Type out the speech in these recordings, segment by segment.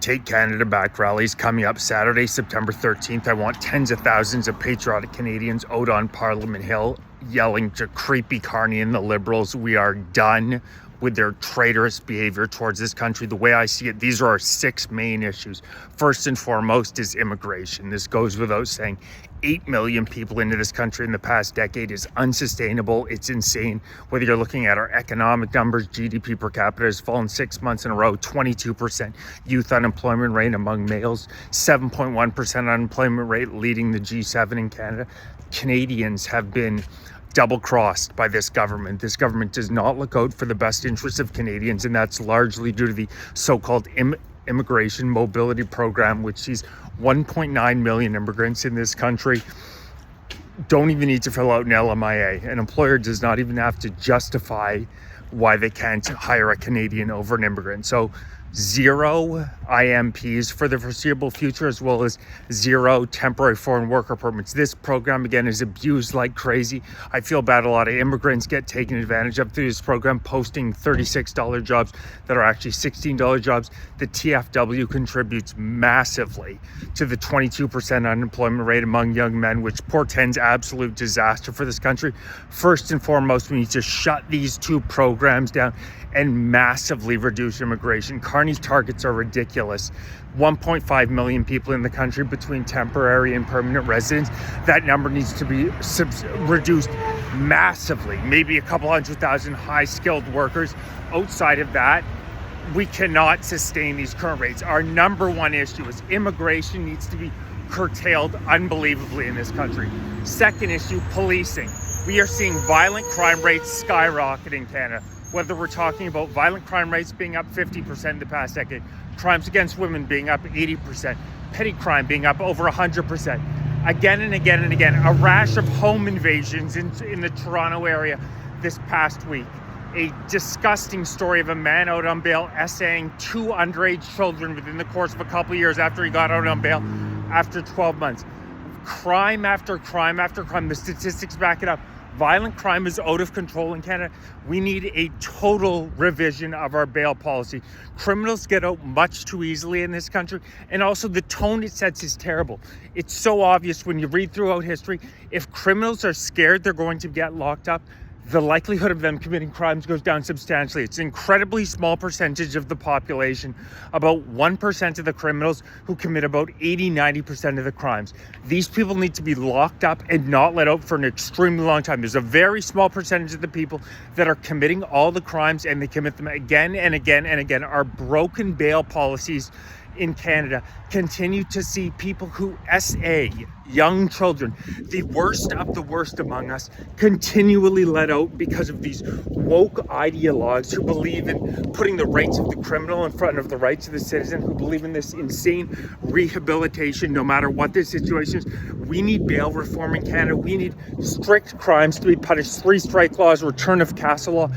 Take Canada Back rallies coming up Saturday, September 13th. I want tens of thousands of patriotic Canadians out on Parliament Hill yelling to Creepy Carney and the Liberals, we are done with their traitorous behavior towards this country. The way I see it, these are our 6 main issues. First and foremost is immigration. This goes without saying. 8 million people into this country in the past decade is unsustainable. It's insane. Whether you're looking at our economic numbers, GDP per capita has fallen 6 months in a row, 22% youth unemployment rate among males, 7.1% unemployment rate leading the G7 in Canada. Canadians have been double-crossed by this government. This government does not look out for the best interests of Canadians, and that's largely due to the so-called immigration mobility program, which sees 1.9 million immigrants in this country don't even need to fill out an LMIA. An employer does not even have to justify why they can't hire a Canadian over an immigrant. So 0 IMPs for the foreseeable future, as well as 0 temporary foreign worker permits. This program, again, is abused like crazy. I feel bad a lot of immigrants get taken advantage of through this program, posting $36 jobs that are actually $16 jobs. The TFW contributes massively to the 22% unemployment rate among young men, which portends absolute disaster for this country. First and foremost, we need to shut these 2 programs down and massively reduce immigration. Carney's targets are ridiculous. 1.5 million people in the country between temporary and permanent residents. That number needs to be reduced massively. Maybe a couple 100,000 high-skilled workers. Outside of that, we cannot sustain these current rates. Our number one issue is immigration needs to be curtailed unbelievably in this country. Second issue, policing. We are seeing violent crime rates skyrocket in Canada. Whether we're talking about violent crime rates being up 50% in the past decade, crimes against women being up 80%, petty crime being up over 100%. Again and again and again, a rash of home invasions in the Toronto area this past week. A disgusting story of a man out on bail essaying 2 underage children within the course of a couple of years after he got out on bail after 12 months. Crime after crime after crime. The statistics back it up. Violent crime is out of control in Canada. We need a total revision of our bail policy. Criminals get out much too easily in this country, and also the tone it sets is terrible. It's so obvious when you read throughout history. If criminals are scared they're going to get locked up, the likelihood of them committing crimes goes down substantially. It's an incredibly small percentage of the population, about 1% of the criminals who commit about 80-90% of the crimes. These people need to be locked up and not let out for an extremely long time. There's a very small percentage of the people that are committing all the crimes, and they commit them again and again and again. Our broken bail policies in Canada continue to see people who SA, young children, the worst of the worst among us, continually let out because of these woke ideologues who believe in putting the rights of the criminal in front of the rights of the citizen, who believe in this insane rehabilitation no matter what the situation is. We need bail reform in Canada. We need strict crimes to be punished. 3-strike laws, return of castle law.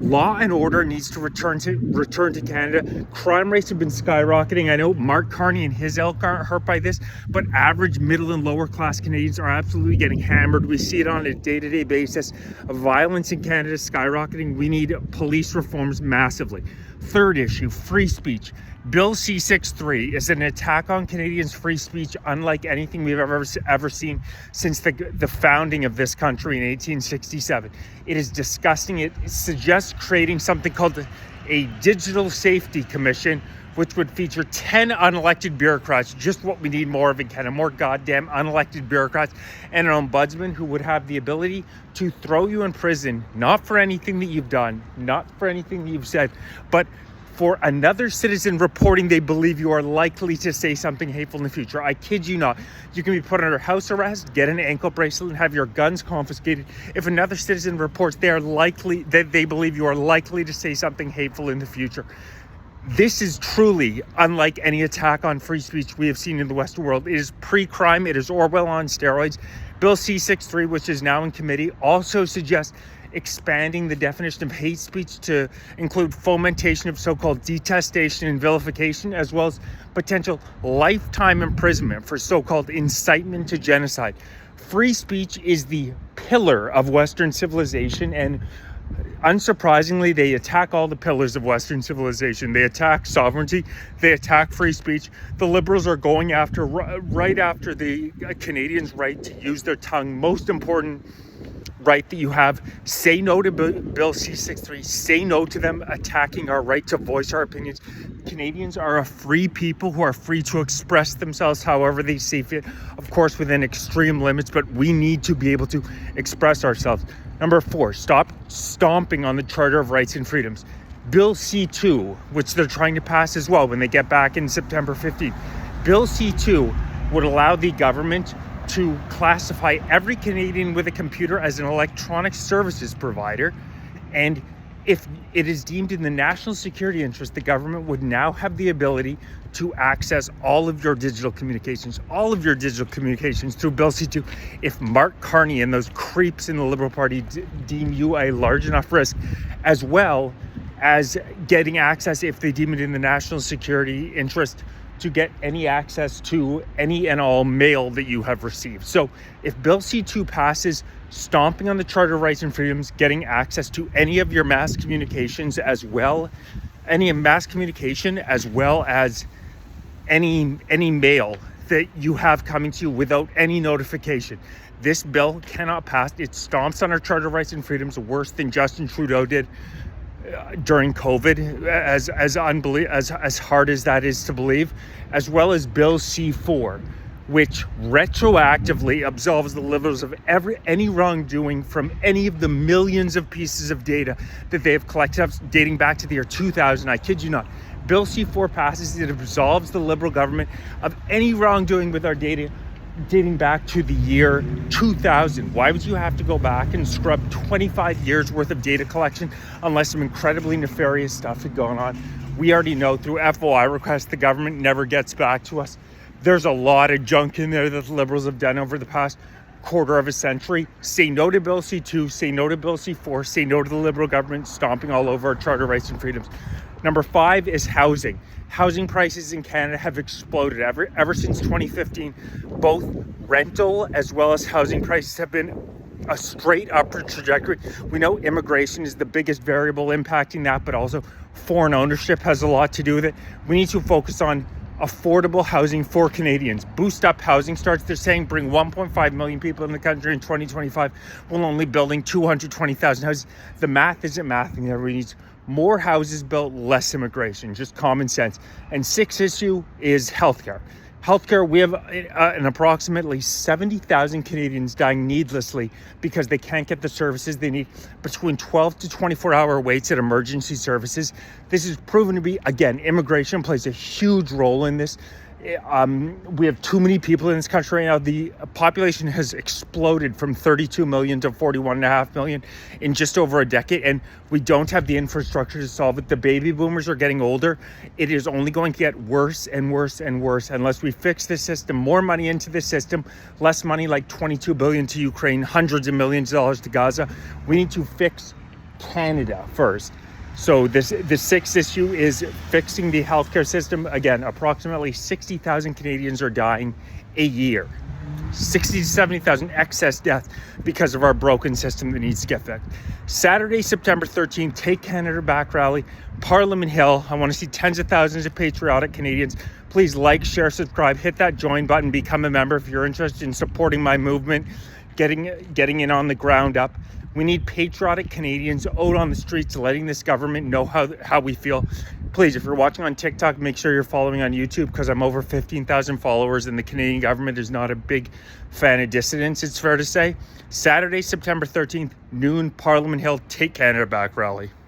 Law and order needs to return to Canada. Crime rates have been skyrocketing. I know Mark Carney and his ilk aren't hurt by this, but average middle and lower class Canadians are absolutely getting hammered. We see it on a day-to-day basis. Violence in Canada is skyrocketing. We need police reforms massively. Third issue, free speech. Bill C-63 is an attack on Canadians' free speech unlike anything we've ever seen since the founding of this country in 1867. It is disgusting. It suggests creating something called a Digital Safety Commission, which would feature 10 unelected bureaucrats, just what we need more of in Canada, more goddamn unelected bureaucrats, and an ombudsman who would have the ability to throw you in prison, not for anything that you've done, not for anything that you've said, but for another citizen reporting they believe you are likely to say something hateful in the future. I kid you not. You can be put under house arrest, get an ankle bracelet, and have your guns confiscated if another citizen reports they believe you are likely to say something hateful in the future. This is truly unlike any attack on free speech we have seen in the Western world. It is pre-crime. It is Orwell on steroids. Bill C-63, which is now in committee, also suggests expanding the definition of hate speech to include fomentation of so-called detestation and vilification, as well as potential lifetime imprisonment for so-called incitement to genocide. Free speech is the pillar of Western civilization, and Unsurprisingly, they attack all the pillars of Western civilization. They attack sovereignty. They attack free speech. The Liberals are going after, right after the Canadians' right to use their tongue, most important right that you have. Say no to Bill C-63. Say no to them attacking our right to voice our opinions. Canadians are a free people who are free to express themselves however they see fit, of course within extreme limits, but we need to be able to express ourselves. Number 4, stop stomping on the Charter of Rights and Freedoms. Bill C-2, which they're trying to pass as well when they get back in September 15th. Bill C-2 would allow the government to classify every Canadian with a computer as an electronic services provider. And if it is deemed in the national security interest, the government would now have the ability to access all of your digital communications through Bill C-2. If Mark Carney and those creeps in the Liberal Party deem you a large enough risk, as well as getting access, if they deem it in the national security interest, to get any access to any and all mail that you have received. So if Bill C-2 passes, stomping on the Charter of Rights and Freedoms, getting access to any of your mass communications as well, any mass communication as well as any mail that you have coming to you without any notification. This bill cannot pass. It stomps on our Charter of Rights and Freedoms worse than Justin Trudeau did during COVID, as hard as that is to believe, as well as Bill C-4, which retroactively absolves the Liberals of any wrongdoing from any of the millions of pieces of data that they have collected dating back to the year 2000. I kid you not. Bill C-4 passes, it absolves the Liberal government of any wrongdoing with our data dating back to the year 2000. Why would you have to go back and scrub 25 years worth of data collection unless some incredibly nefarious stuff had gone on? We already know through FOI requests the government never gets back to us. There's a lot of junk in there that the Liberals have done over the past quarter of a century. Say no to Bill C-2, say no to Bill C-4, say no to the Liberal government stomping all over our Charter rights and freedoms. Number 5 is housing. Housing prices in Canada have exploded ever since 2015. Both rental as well as housing prices have been a straight upward trajectory. We know immigration is the biggest variable impacting that, but also foreign ownership has a lot to do with it. We need to focus on affordable housing for Canadians. Boost up housing starts. They're saying bring 1.5 million people in the country in 2025 while only building 220,000 houses. The math isn't mathing there. We need more houses built, less immigration, just common sense. And 6th issue is healthcare. Healthcare, we have an approximately 70,000 Canadians dying needlessly because they can't get the services they need, between 12 to 24-hour waits at emergency services. This is proven to be, again, immigration plays a huge role in this. We have too many people in this country right now. The population has exploded from 32 million to 41.5 million in just over a decade, and we don't have the infrastructure to solve it. The baby boomers are getting older. It is only going to get worse and worse and worse unless we fix this system. More money into the system, less money, like 22 billion to Ukraine, hundreds of millions of dollars to Gaza. We need to fix Canada first. So the 6th issue is fixing the healthcare system. Again, approximately 60,000 Canadians are dying a year. 60 to 70,000 excess deaths because of our broken system that needs to get fixed. Saturday, September 13th, Take Canada Back rally, Parliament Hill. I want to see tens of thousands of patriotic Canadians. Please like, share, subscribe, hit that join button, become a member if you're interested in supporting my movement, getting in on the ground up. We need patriotic Canadians out on the streets, letting this government know how we feel. Please, if you're watching on TikTok, make sure you're following on YouTube, because I'm over 15,000 followers and the Canadian government is not a big fan of dissidents, it's fair to say. Saturday, September 13th, noon, Parliament Hill, Take Canada Back rally.